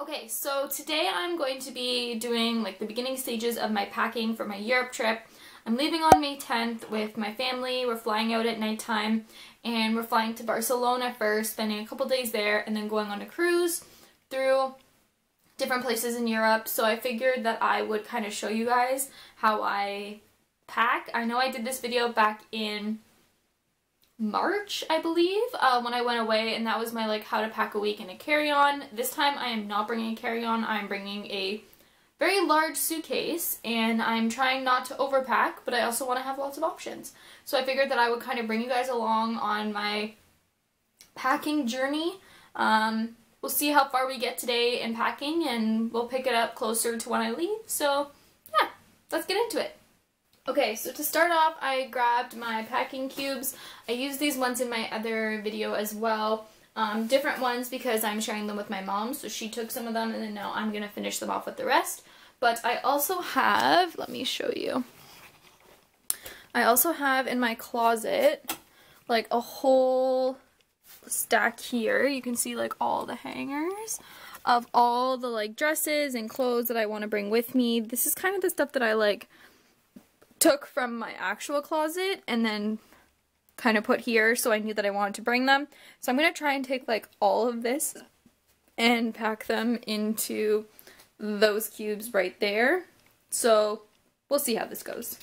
Okay, so today I'm going to be doing like the beginning stages of my packing for my Europe trip. I'm leaving on May 10th with my family. We're flying out at nighttime and we're flying to Barcelona first, spending a couple days there and then going on a cruise through different places in Europe. So I figured that I would kind of show you guys how I pack. I know I did this video back in March, I believe, when I went away, and that was my like how to pack a week in a carry-on. This time I am not bringing a carry-on. I'm bringing a very large suitcase and I'm trying not to overpack, but I also want to have lots of options. So I figured that I would kind of bring you guys along on my packing journey. We'll see how far we get today in packing and we'll pick it up closer to when I leave. So yeah, let's get into it. Okay, so to start off, I grabbed my packing cubes. I used these ones in my other video as well. Different ones because I'm sharing them with my mom, so she took some of them and then now I'm going to finish them off with the rest. But I also have, let me show you. I also have in my closet like a whole stack here. You can see like all the hangers of all the like dresses and clothes that I want to bring with me. This is kind of the stuff that I like took from my actual closet and then kind of put here, so I knew that I wanted to bring them. So I'm going to try and take like all of this and pack them into those cubes right there. So we'll see how this goes.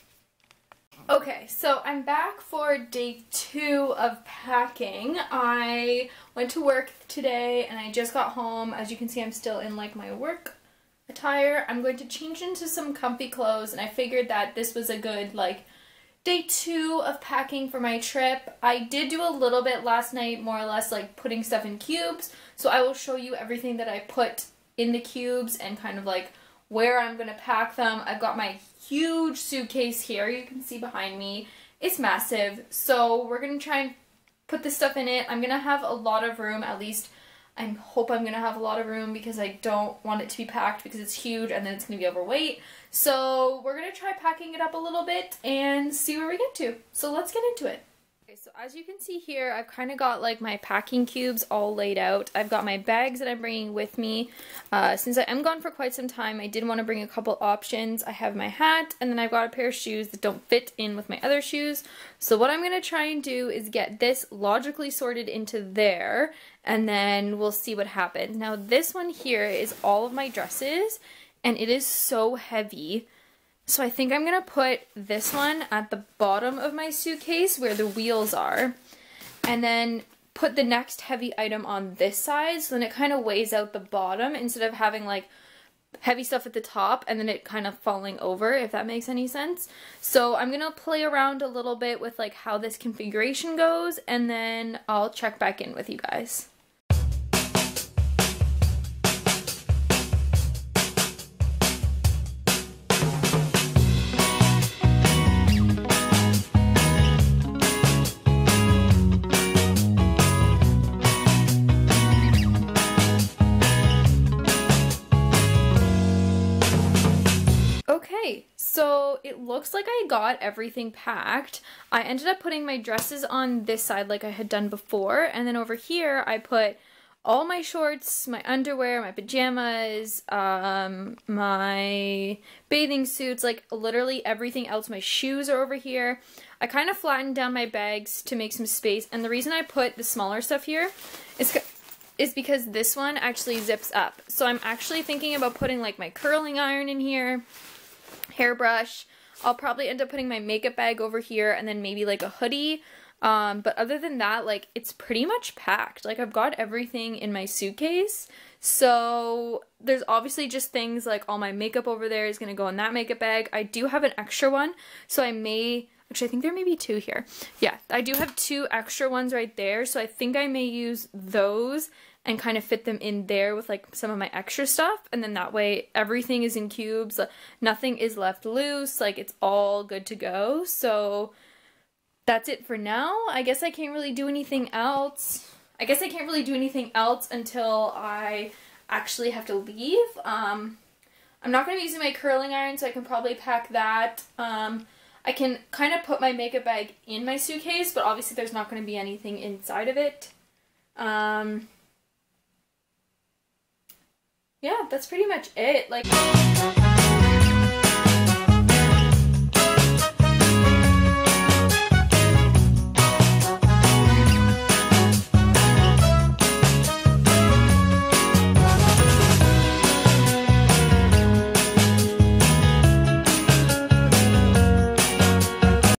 Okay, so I'm back for day 2 of packing. I went to work today and I just got home. As you can see, I'm still in like my work attire. I'm going to change into some comfy clothes, and I figured that this was a good like day 2 of packing for my trip. I did do a little bit last night, more or less like putting stuff in cubes, so I will show you everything that I put in the cubes and kind of like where I'm gonna pack them. I've got my huge suitcase here, you can see behind me. It's massive, so we're gonna try and put this stuff in it. I'm gonna have a lot of room, at least I hope I'm going to have a lot of room, because I don't want it to be packed because it's huge and then it's going to be overweight. So we're going to try packing it up a little bit and see where we get to. So let's get into it. Okay, so as you can see here, I've kind of got like my packing cubes all laid out. I've got my bags that I'm bringing with me. Since I am gone for quite some time, I did want to bring a couple options. I have my hat, and then I've got a pair of shoes that don't fit in with my other shoes. So what I'm going to try and do is get this logically sorted into there, and then we'll see what happens. Now this one here is all of my dresses, and it is so heavy. So I think I'm going to put this one at the bottom of my suitcase where the wheels are, and then put the next heavy item on this side, so then it kind of weighs out the bottom instead of having like heavy stuff at the top and then it kind of falling over, if that makes any sense. So I'm going to play around a little bit with like how this configuration goes, and then I'll check back in with you guys. So it looks like I got everything packed. I ended up putting my dresses on this side like I had done before, and then over here I put all my shorts, my underwear, my pajamas, my bathing suits, like literally everything else. My shoes are over here. I kind of flattened down my bags to make some space, and the reason I put the smaller stuff here is because this one actually zips up. So I'm actually thinking about putting like my curling iron in here, hairbrush. I'll probably end up putting my makeup bag over here, and then maybe like a hoodie. But other than that, like it's pretty much packed. Like I've got everything in my suitcase. So there's obviously just things like all my makeup over there is going to go in that makeup bag. I do have an extra one, so I may, actually I think there may be 2 here. Yeah, I do have 2 extra ones right there, so I think I may use those and kind of fit them in there with like some of my extra stuff, and then that way everything is in cubes, nothing is left loose, like it's all good to go. So that's it for now. I guess I can't really do anything else. Until I actually have to leave. I'm not going to be using my curling iron, so I can probably pack that. I can kind of put my makeup bag in my suitcase, but obviously there's not going to be anything inside of it. yeah, that's pretty much it. Like